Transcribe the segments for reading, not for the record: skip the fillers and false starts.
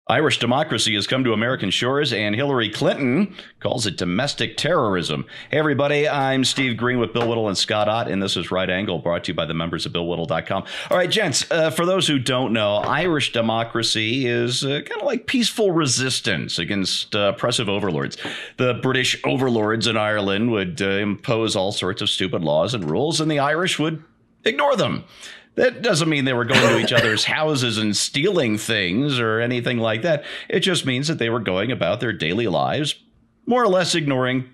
Irish democracy has come to American shores, and Hillary Clinton calls it domestic terrorism. Hey, everybody, I'm Steve Green with Bill Whittle and Scott Ott, and this is Right Angle, brought to you by the members of BillWhittle.com. All right, gents, for those who don't know, Irish democracy is kind of like peaceful resistance against oppressive overlords. The British overlords in Ireland would impose all sorts of stupid laws and rules, and the Irish would ignore them. That doesn't mean they were going to each other's houses and stealing things or anything like that. It just means that they were going about their daily lives, more or less ignoring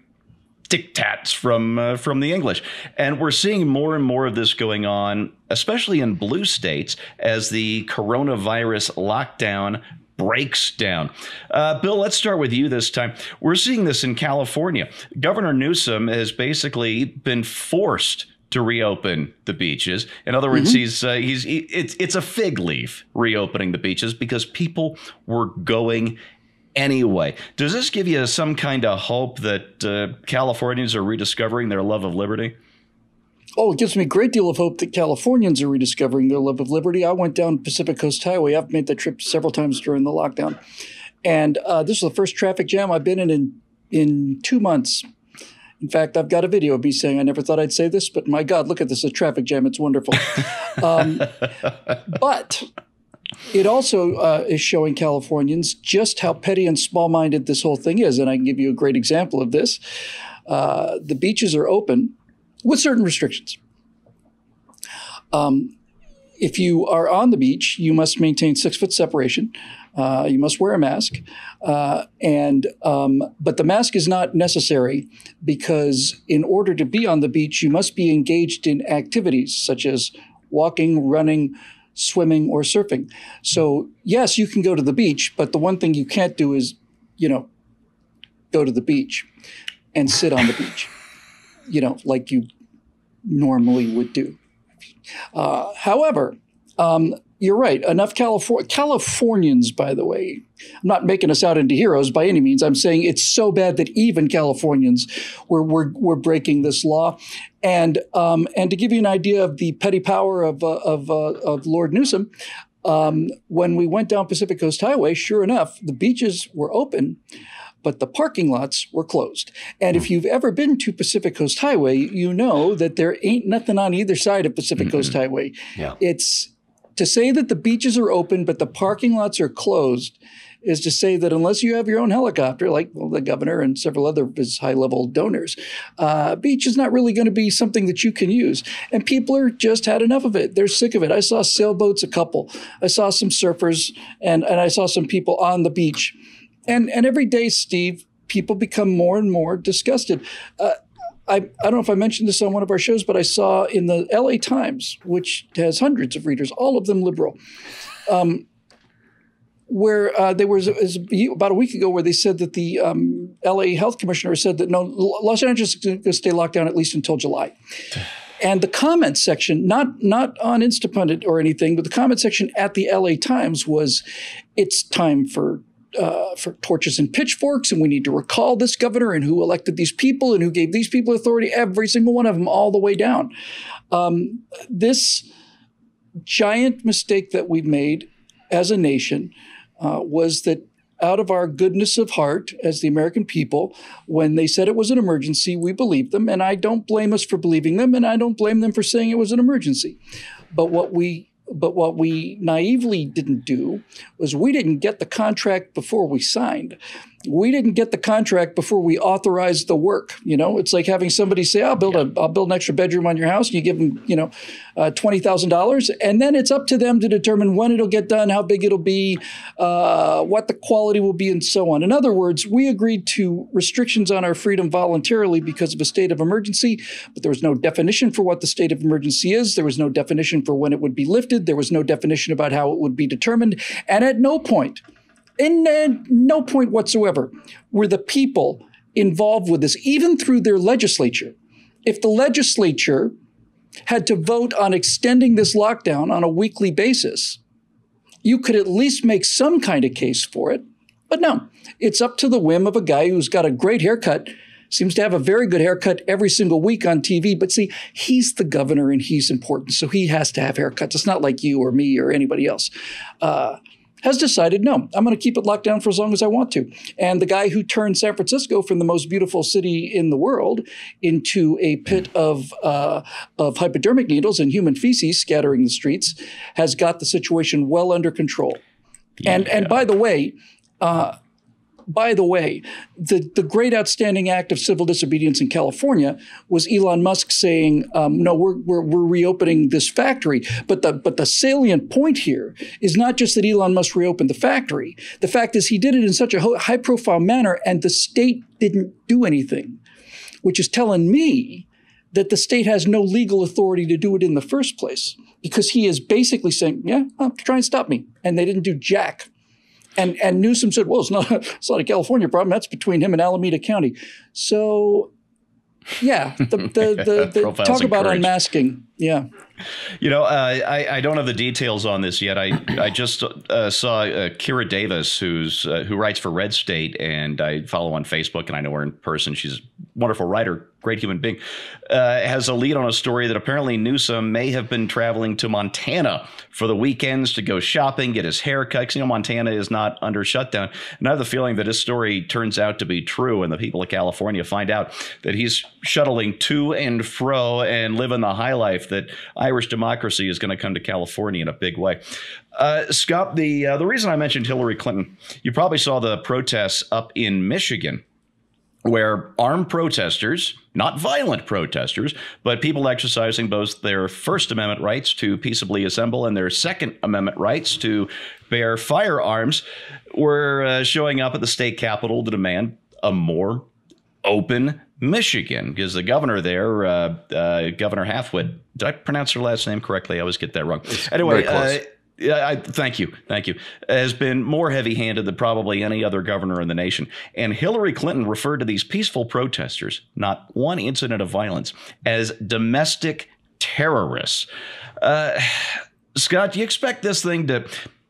diktats from the English. And we're seeing more and more of this going on, especially in blue states, as the coronavirus lockdown breaks down. Bill, let's start with you this time. We're seeing this in California. Governor Newsom has basically been forced to reopen the beaches. In other words, it's a fig leaf reopening the beaches because people were going anyway. Does this give you some kind of hope that Californians are rediscovering their love of liberty? Oh, it gives me a great deal of hope that Californians are rediscovering their love of liberty. I went down Pacific Coast Highway. I've made that trip several times during the lockdown. And this was the first traffic jam I've been in 2 months. In fact, I've got a video of me saying, I never thought I'd say this, but my God, look at this, a traffic jam. It's wonderful. But it also is showing Californians just how petty and small-minded this whole thing is. And I can give you a great example of this. The beaches are open with certain restrictions. If you are on the beach, you must maintain 6-foot separation. You must wear a mask. But the mask is not necessary because in order to be on the beach, you must be engaged in activities such as walking, running, swimming, or surfing. So yes, you can go to the beach, but the one thing you can't do is, go to the beach and sit on the beach, like you normally would do. However, you're right. Enough Californians, by the way, I'm not making us out into heroes by any means. I'm saying it's so bad that even Californians were breaking this law. And to give you an idea of the petty power of Lord Newsom, when we went down Pacific Coast Highway, sure enough, the beaches were open, but the parking lots were closed. And if you've ever been to Pacific Coast Highway, you know that there ain't nothing on either side of Pacific Coast Highway. Yeah. It's to say that the beaches are open, but the parking lots are closed is to say that unless you have your own helicopter, like the governor and several other of his high-level donors, beach is not really going to be something that you can use. And people are just had enough of it. They're sick of it. I saw sailboats, a couple. I saw some surfers, and I saw some people on the beach. And every day, Steve, people become more and more disgusted. I don't know if I mentioned this on one of our shows, but I saw in the LA Times, which has hundreds of readers, all of them liberal, where there was about a week ago where they said that the LA health commissioner said that no, Los Angeles is going to stay locked down at least until July. And the comment section, not on Instapundit or anything, but the comment section at the LA Times was, it's time for torches and pitchforks, and we need to recall this governor and who elected these people and who gave these people authority, every single one of them, all the way down. This giant mistake that we've made as a nation was that out of our goodness of heart as the American people, when they said it was an emergency, we believed them, and I don't blame us for believing them, and I don't blame them for saying it was an emergency. But what we naively didn't do was we didn't get the contract before we signed. We didn't get the contract before we authorized the work. It's like having somebody say, I'll build an extra bedroom on your house. And you give them, $20,000. And then it's up to them to determine when it'll get done, how big it'll be, what the quality will be, and so on. In other words, we agreed to restrictions on our freedom voluntarily because of a state of emergency, but there was no definition for what the state of emergency is. There was no definition for when it would be lifted. There was no definition about how it would be determined. And at no point whatsoever were the people involved with this, even through their legislature. If the legislature had to vote on extending this lockdown on a weekly basis, you could at least make some kind of case for it. But no, it's up to the whim of a guy who's got a great haircut, seems to have a very good haircut every single week on TV. But see, he's the governor and he's important, so he has to have haircuts. It's not like you or me or anybody else. has decided, no, I'm going to keep it locked down for as long as I want to. And the guy who turned San Francisco from the most beautiful city in the world into a pit of hypodermic needles and human feces scattering the streets has got the situation well under control. Yeah. And by the way, the great outstanding act of civil disobedience in California was Elon Musk saying, no, we're reopening this factory. But the salient point here is not just that Elon Musk reopened the factory. The fact is he did it in such a high profile manner and the state didn't do anything, which is telling me that the state has no legal authority to do it in the first place, because he is basically saying, yeah, try and stop me. And they didn't do jack. And Newsom said, well, it's not a California problem. That's between him and Alameda County. So, yeah, the talk about unmasking. Yeah. You know, I don't have the details on this yet. I just saw Kira Davis, who writes for Red State, and I follow on Facebook, and I know her in person. She's a wonderful writer, great human being, has a lead on a story that apparently Newsom may have been traveling to Montana for the weekends to go shopping, get his hair cut. 'Cause, you know, Montana is not under shutdown. And I have the feeling that this story turns out to be true, and the people of California find out that he's shuttling to and fro and living the high life, that Irish democracy is going to come to California in a big way. Scott, the reason I mentioned Hillary Clinton, you probably saw the protests up in Michigan, where armed protesters, not violent protesters, but people exercising both their First Amendment rights to peaceably assemble and their Second Amendment rights to bear firearms, were showing up at the state capitol to demand a more open Michigan, because the governor there, Governor Halfwood, did I pronounce her last name correctly? I always get that wrong. Anyway, thank you, has been more heavy-handed than probably any other governor in the nation. And Hillary Clinton referred to these peaceful protesters, not one incident of violence, as domestic terrorists. Scott, do you expect this thing to...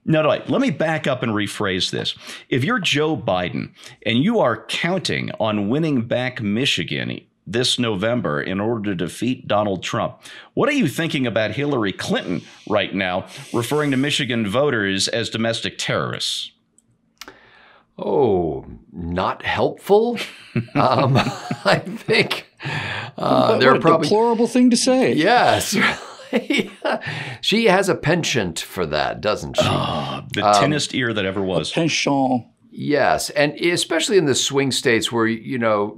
No, let me back up and rephrase this. If you're Joe Biden and you are counting on winning back Michigan this November in order to defeat Donald Trump, what are you thinking about Hillary Clinton right now, referring to Michigan voters as domestic terrorists? Oh, not helpful. I think they're a deplorable thing to say. Yes. She has a penchant for that, doesn't she? The tinnest ear that ever was. Penchant. Yes, and especially in the swing states where, you know,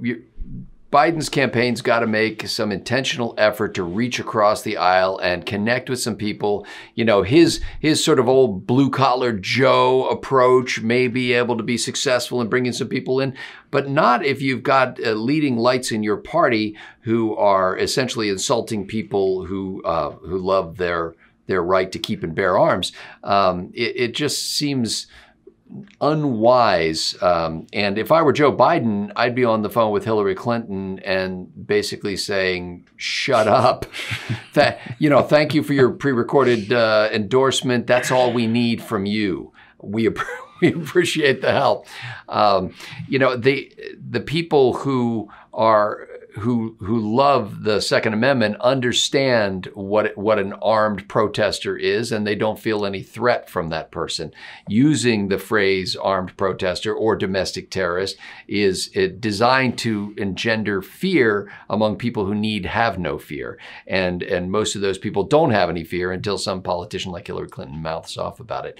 Biden's campaign's got to make some intentional effort to reach across the aisle and connect with some people. You know, his sort of old blue-collar Joe approach may be able to be successful in bringing some people in, but not if you've got leading lights in your party who are essentially insulting people who love their right to keep and bear arms. It just seems unwise. And if I were Joe Biden, I'd be on the phone with Hillary Clinton and basically saying, shut up. Thank you for your pre-recorded endorsement. That's all we need from you. We appreciate the help. The people who love the Second Amendment understand what an armed protester is, and they don't feel any threat from that person. Using the phrase armed protester or domestic terrorist is designed to engender fear among people who have no fear. And most of those people don't have any fear until some politician like Hillary Clinton mouths off about it.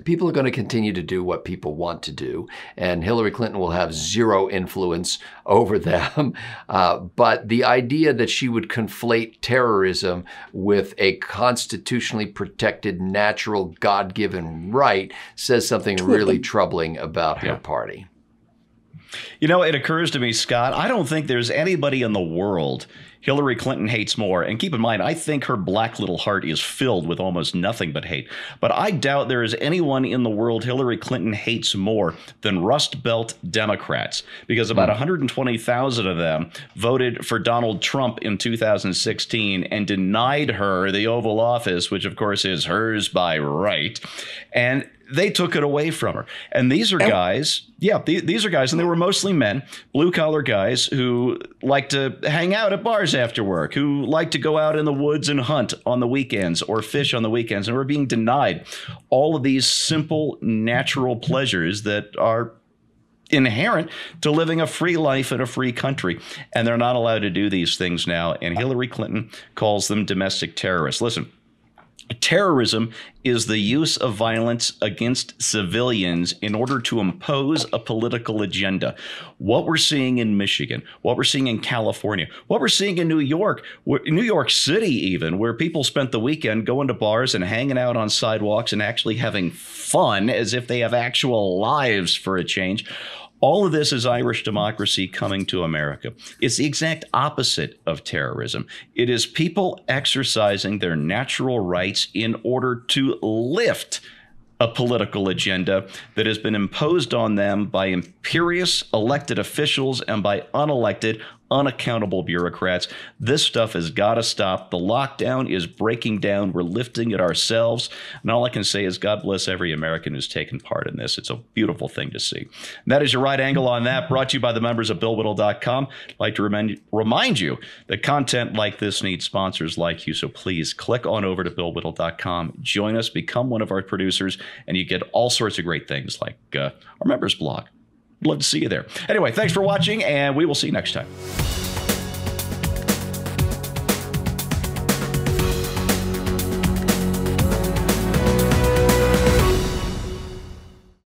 People are going to continue to do what people want to do, and Hillary Clinton will have zero influence over them. But the idea that she would conflate terrorism with a constitutionally protected, natural, God-given right says something really troubling about her party. You know, it occurs to me, Scott, I don't think there's anybody in the world Hillary Clinton hates more. And keep in mind, I think her black little heart is filled with almost nothing but hate. But I doubt there is anyone in the world Hillary Clinton hates more than Rust Belt Democrats, because about 120,000 of them voted for Donald Trump in 2016 and denied her the Oval Office, which, of course, is hers by right. And they took it away from her. And these are guys, these are guys, and they were mostly men, blue-collar guys who like to hang out at bars after work, who like to go out in the woods and hunt on the weekends or fish on the weekends, and were being denied all of these simple, natural pleasures that are inherent to living a free life in a free country. And they're not allowed to do these things now. And Hillary Clinton calls them domestic terrorists. Listen, terrorism is the use of violence against civilians in order to impose a political agenda. What we're seeing in Michigan, what we're seeing in California, what we're seeing in New York City even, where people spent the weekend going to bars and hanging out on sidewalks and actually having fun as if they have actual lives for a change. All of this is Irish democracy coming to America. It's the exact opposite of terrorism. It is people exercising their natural rights in order to lift a political agenda that has been imposed on them by imperious elected officials and by unelected, unaccountable bureaucrats. This stuff has got to stop. The lockdown is breaking down. We're lifting it ourselves. And all I can say is God bless every American who's taken part in this. It's a beautiful thing to see. And that is your right angle on that, brought to you by the members of BillWhittle.com. I'd like to remind you that content like this needs sponsors like you. So please click on over to BillWhittle.com. Join us, become one of our producers, and you get all sorts of great things like our members blog. Love to see you there. Anyway, thanks for watching, and we will see you next time.